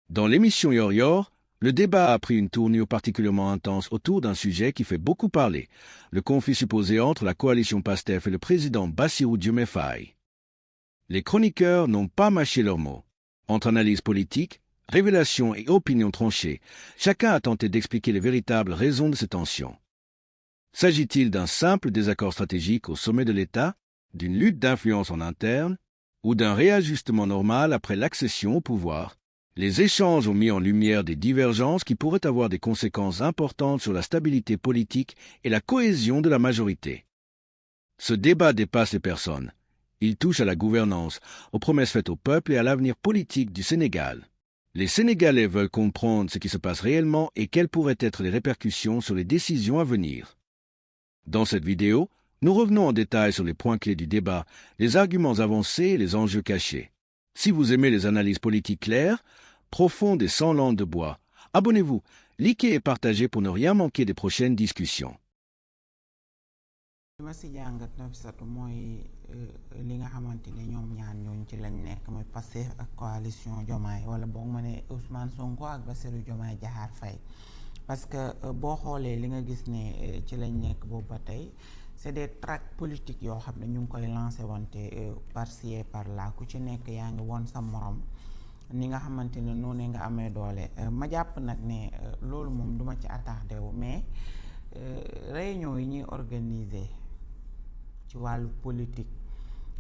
Dans l'émission Yor Yor, le débat a pris une tournure particulièrement intense autour d'un sujet qui fait beaucoup parler, le conflit supposé entre la coalition PASTEF et le président Bassirou Diomaye Faye. Les chroniqueurs n'ont pas mâché leurs mots. Entre analyse politique, révélations et opinions tranchées, chacun a tenté d'expliquer les véritables raisons de ces tensions. S'agit-il d'un simple désaccord stratégique au sommet de l'État, d'une lutte d'influence en interne, ou d'un réajustement normal après l'accession au pouvoir? Les échanges ont mis en lumière des divergences qui pourraient avoir des conséquences importantes sur la stabilité politique et la cohésion de la majorité. Ce débat dépasse les personnes. Il touche à la gouvernance, aux promesses faites au peuple et à l'avenir politique du Sénégal. Les Sénégalais veulent comprendre ce qui se passe réellement et quelles pourraient être les répercussions sur les décisions à venir. Dans cette vidéo, nous revenons en détail sur les points clés du débat, les arguments avancés et les enjeux cachés. Si vous aimez les analyses politiques claires, profondes et sans langue de bois, abonnez-vous, likez et partagez pour ne rien manquer des prochaines discussions. li ma si jàngat Nafissatou mooy li nga xamante ne ñoom ñaar ñooñu ci lañ nekk mooy Pastef ak coalition Diomaye wala boog ma ne Ousmane Sonko ak Bassirou Diomaye Diakhar Faye parce que boo xoolee li nga gis ne ci lañ nekk boobu ba tey c'est des tracts politiques yoo xam ne ñu ngi koy lancé wante par-ci et par-là ku ci nekk yaa ngi woon sa morom ni nga xamante ne noonu nga amee doole ma jàpp nag ne loolu moom duma ci attardé wu mais réunion yi ñuy organiser ci wàllu politique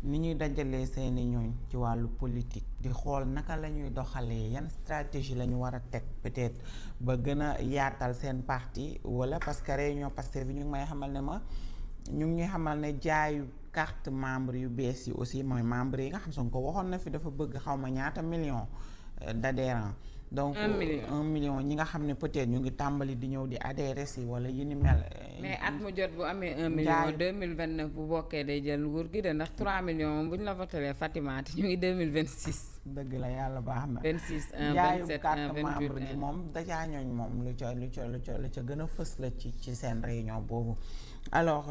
ni ñuy dajalee seeni ñooñ ci wàllu politique di xool naka la ñuy doxalee yan stratégie la ñu war a teg peut-être ba gën a yaatal seen parti wala parce que réunion Pastef bi ñu ngi may xamal ne ma ñu ngi ñuy xamal ne jaayu carte membre yu bees yi aussi mooy membre yi nga xam son ko waxoon na fi dafa bëgg xaw ma ñaata million d'adhérents donc 1 million ñi nga xam ne peut-être ñu ngi tàmbali di ñëw di adhérer si wala yu ni mel. mais at mu jot bu amee 1 million 2029 bu bokkee day jël nguur gi de ndax 3 millions moom bu ñu la votelee Fatima te ñu ngi 2026. dëgg la yàlla baax na. 26 1 jaayu 27 1 carte 28 membre bi moom dajaa ñooñ moom lu ca gën a fës la ci seen réunion boobu. alors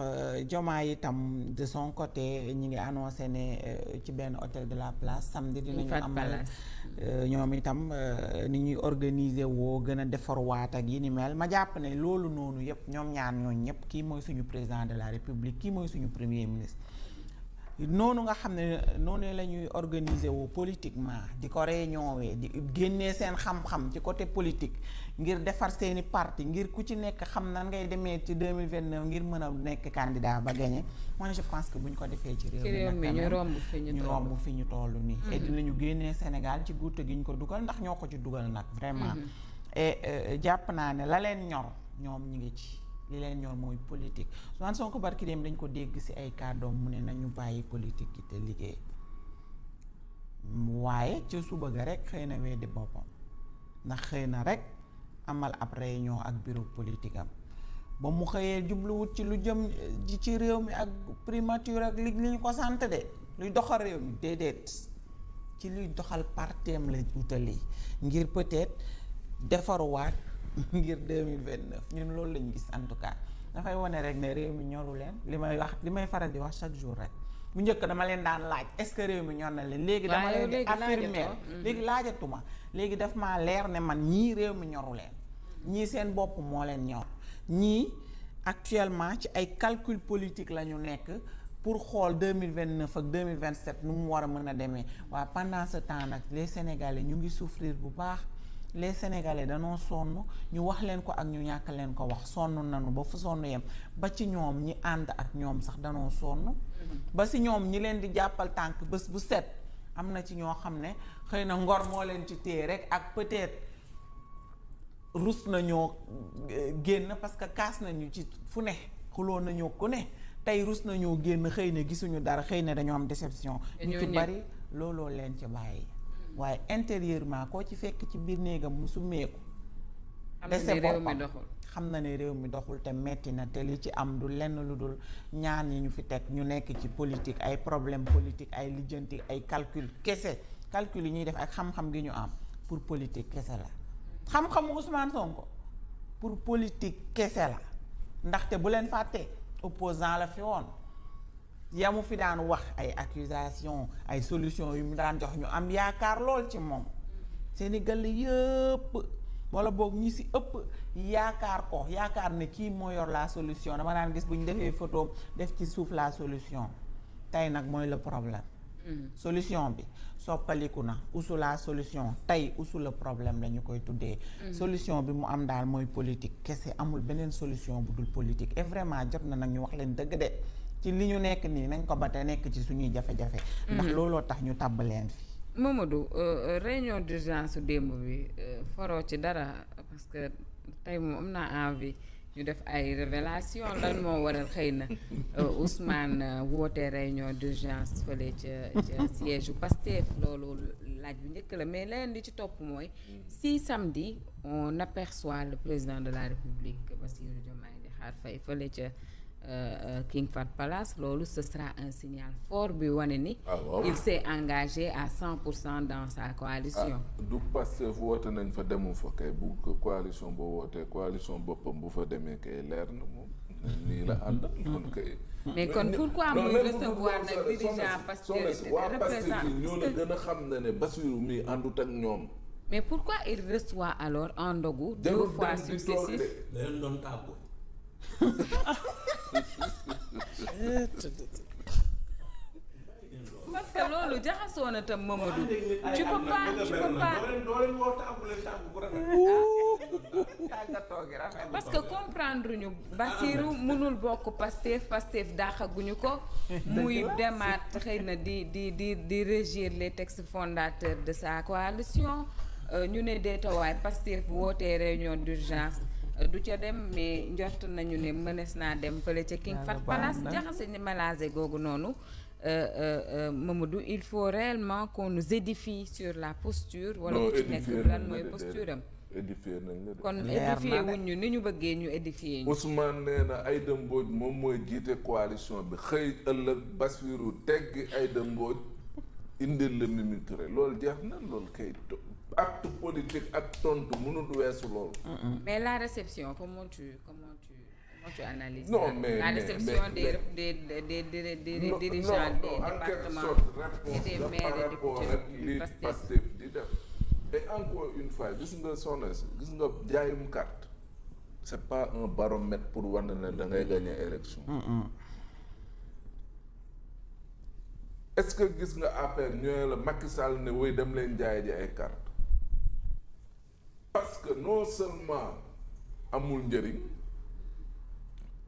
Diomaye itam de son côté ñi ngi annoncé ne ci benn hôtel de la place samedi dinañu amal ñoom itam ni ñuy organiser woo gën a defarwaat ak yi ni mel ma jàpp ne loolu noonu yëpp ñoom ñaar ñooñu ñëpp kii mooy suñu président de la république kii mooy suñu premier ministre noonu nga xam ne noonu la ñuy organiser woo politiquement di ko réunion wee di génnee seen xam-xam ci côté politique ngir defar seeni parti ngir ku ci nekk xam nan ngay demee ci 2029 ngir mën a nekk candidat ba gagné moi je pense que bu ñu ko defee ci réew mi ñu romb fi ñu toll nii et dinañu génnee Sénégal ci guute gi ñu ko dugal ndax ñoo ko ci dugal nag vraiment et jàpp naa ne la leen ñor ñoom ñi ngi ci li leen ñor mooy politique Ousmane Sonko barki dem dañ ko dégg ci ay kàddoom mu ne nañu bàyyi politique yi te liggéey waaye ci suba ga rek xëy na weddi boppam ndax xëy na rek amal ab réunion ak bureau politique am ba mu xëyee jubluwut ci lu jëm ci réew mi ak primature ak li ñu ko sant de luy doxal réew mi déedéet ci luy doxal parteem la utali ngir peut-être defaruwaat ngir 2029 ñun loolu lañu gis en tout cas dafay wane rek ne réew mi ñoru leen li may faral di wax chaque jour rek bu njëkk dama leen daan laaj est-ce que réew mi ñor na leen léegi dama leen di affirmer léegi laajatuma léegi daf maa leer ne man ñii réew mi ñoru leen ñii seen bopp moo leen ñor ñii actuellement ci ay calcul politique la ñu nekk pour xool 2029 ak 2027 nu mu war a mën a demee waaye pendant ce temps nag les Sénégalais ñu ngi souffrir bu baax les Sénégalais danoo sonn ñu wax leen ko ak ñu ñàkk leen ko wax sonn nanu ba fu sonn yem ba ci ñoom ñi ànd ak ñoom sax danoo sonn ba si ñoom ñi leen di jàppal tànk bés bu set am na ci ñoo xam ne xëy na ngor moo leen ci téye rek ak peut-être rus nañoo génn parce que kaas nañu ci fu ne xuloo nañoo ku ne tey rus nañoo génn xëy na gisuñu dara xëy na dañoo am déception ñu ci bari looloo leen ci bàyyi waaye intérieurement koo ci fekk ci biir néegam mu summeeku dese boppam xam na ne réew mi doxul te metti na te li ci am du lenn lu dul ñaan yi ñu fi teg ñu nekk ci politique ay problème politique ay lijjanti ay calcul kese calcul yi ñuy def ak xam-xam gi ñu am pour politique kese la xam-xamu Ousmane Sonko pour politique kese la ndaxte bu leen fàtte opposant la fi woon yamu fi daan wax ay accusation ay solution yu mu daan jox ñu am yaakaar lool ci moom Sénégal yëpp wala boog ñi si ëpp yaakaar ne kii moo yor la solution dama daan gis bu ñu defee photo def ci suuf la solution tey nag mooy le problème. Solution bi soppaliku na usu la solution tey usu le problème la ñu koy tuddee. Solution bi mu am daal mooy politique kese amul beneen solution bu dul politique et vraiment jot na nag ñu wax leen dëgg de ci li ñu nekk nii nañ ko ba te nekk ci suñuy jafe-jafe. ndax looloo tax ñu tàbb leen fi. Mamadou réunion d'urgence su démb bi foroo ci dara parce que tey moom am naa envie ñu def ay révélation lan moo waral xëy na Ousmane woote réunion d'urgence fële ca siège u Pastef loolu laaj bu njëkk la mais leneen li ci topp mooy si samedi on aperçoit le président de la République Bassirou Diomaye Diakhar Faye fële ca King Fahd Palace loolu ce sera un signal fort bi wane ni il s'est engagé à 100% dans sa coalition. du Pastef woote nañ fa demu fa kay bu coalition boo wootee coalition boppam bu fa demee kay leer na moom nii la ànd kon kay. mais kon pourquoi muy recevoir nag dirigeant Pastef waa Pastef yi ñoo la gën a xam ne Bassirou mi àndut ak ñoom. mais pourquoi il reçoit alors en ndogu 2 fois successif. parce que loolu jaxasoo na tam Mamadou tu peux pas parce que comprendre ñu Bassirou mënul bokk Pastef dàqaguñu ko muy demaat xëy na di régir les textes fondateurs de sa coalition ñu ne deetawaay Pastef wootee réunion d'urgence du ca dem mais njort nañu ne mënees naa dem fële ca King Fahd Palace jaxase ni malaise googu noonu Mamadou il faut réellement qu'on nous édifie sur la posture wala ku ci nekk lan mooy posture am édifier nañ la de kon édifier wuñ ñu ni ñu bëggee ñu édifier ñu Ousmane nee na Aïda Mbodj moom mooy jiite coalition bi xëy ëllëg Bassirou teggi Aïda Mbodj indil la Mimi Touré loolu jeex na loolu kay acte politique ak tontu mënul weesu loolu. mais la réception comment tu analyses non ça? mais la réception des dirigeants des départements et des maires et députés Pastef di def et encore une fois gis nga soxna si gis nga jaayum carte c'est pas un baromètre pour wane ne da ngay gagner élection. est-ce que gis nga affaire ñooy la Macky Sall ne woy dem leen jaay ji ay carte parce que non seulement amul njëriñ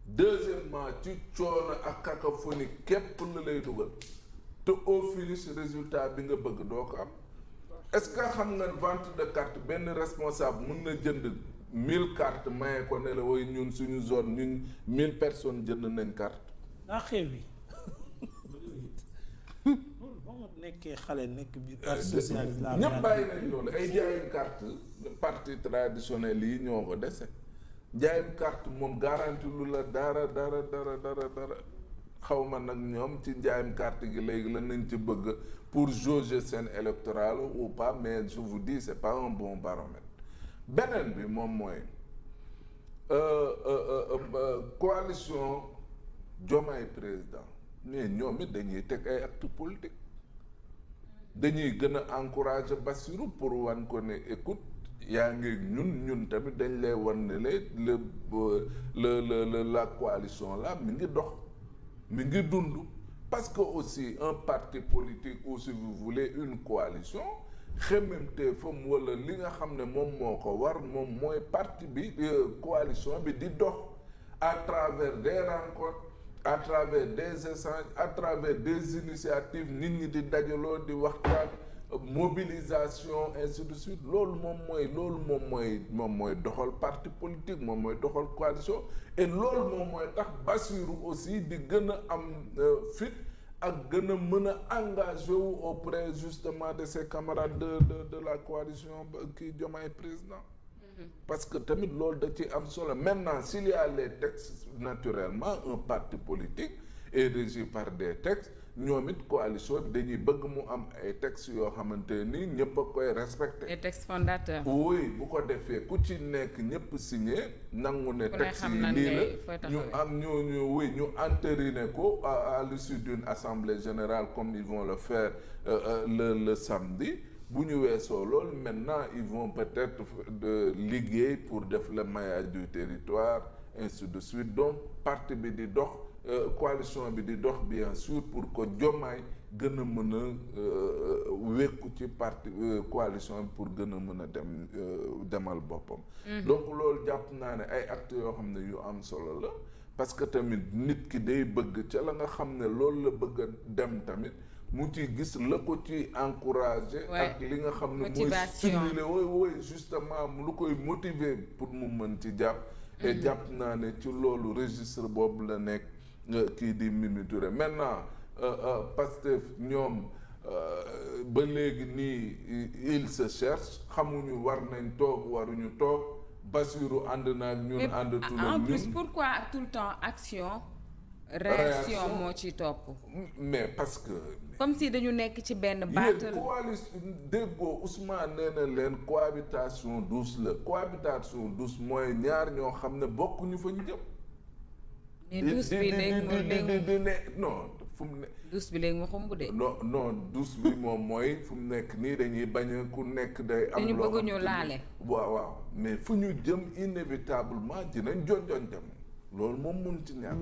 deuxièmement ci coono ak cacophonie képp la lay dugal te au finish résultat bi nga bëgg doo ko am est-ce que xam nga vente de carte benn responsable mën na jënd 1000 cartes maye ko ne la woy ñun suñu zone ñun 1000 personnes jënd nañ carte. xew nekkee xale nekk biir parti socialiste la ñëpp bàyyi nañ loolu ay jaayum carte parti traditionnel yi ñoo ko dese jaayum carte moom garanti lu la dara xaw ma nag ñoom ci njaayum carte gi léegi la nañ ci bëgg pour jauger seen électoral ou pas mais je vous dis c'est pas un bon baromètre beneen bi moom mooy coalition Diomaye président mais ñoom it dañuy teg ay actes politiques dañuy gën a encourager Bassirou pour wan ko ne écoute yaa ngi ñun tamit dañ lay wan ne la coalition là mi ngi dox mi ngi dund parce que aussi un parti politique ou si vous voulez une coalition xemmemte fam wala li nga xam ne moom moo ko war moom mooy parti bi coalition bi di dox à travers des rencontres à travers des échanges à travers des initiatives nit ñi di dajaloo di waxtaan mobilisation ainsi de suite loolu moom mooy doxal parti politique moom mooy doxal coalition et loolu moom mooy tax Bassirou aussi di gën a am fit ak gën a mën a engagé wu auprès justement de ses camarades de la coalition kii Diomaye président parce que tamit loolu da ci am solo maintenant s'il y a les textes naturellement un parti politique est régi par des textes ñoom it coalition bi dañuy bëgg mu am ay textes yoo xamante ni ñëpp a koy respecté. les textes fondateurs. oui bu ko defee ku ci nekk ñëpp signé nangu ne textes yi lii la ñu am ñu entériner ko à l'issue d'une assemblée générale comme ils vont le faire le samedi bu ñu weesoo loolu maintenant ils vont peut-être de liggéey pour def le maillage du territoire ainsi de suite donc parti bi di dox coalition bi di dox bien sûr pour que Diomaye gën a mën a wékku ci parti coalition bi pour gën a mën a demal boppam. donc loolu jàpp naa ne ay actes yoo xam ne yu am solo la parce que tamit nit ki day bëgg ca la nga xam ne loolu la bëgg a dem tamit mu ci gis la ko ci encourager ak li nga xam ne mooy stimuler wooy justement lu koy motiver pour mu mën ci jàpp et jàpp naa ne ci loolu registre boobu la nekk kii di Mimi Touré maintenant Pastef ñoom ba léegi nii il se cherche xamuñu war nañ toog waruñu toog Bassirou ànd na ak ñun ànd tout en plus pourquoi tout le temps action réaction moo ci topp mais parce que comme si dañu nekk ci benn battle coalition déggoo Ousmane nee na leen cohabitation douce la cohabitation douce mooy ñaar ñoo xam ne bokkuñu fa ñu jëm mais douce bi léegi non fu mu ne douce bi léegi mu xumb de non douce bi moom mooy fu mu nekk nii dañuy bañ ku nekk day am dañu bëgg ñu laale waaw mais fu ñu jëm inévitablement dinañ jonjon jam loolu moom mun ci ñaar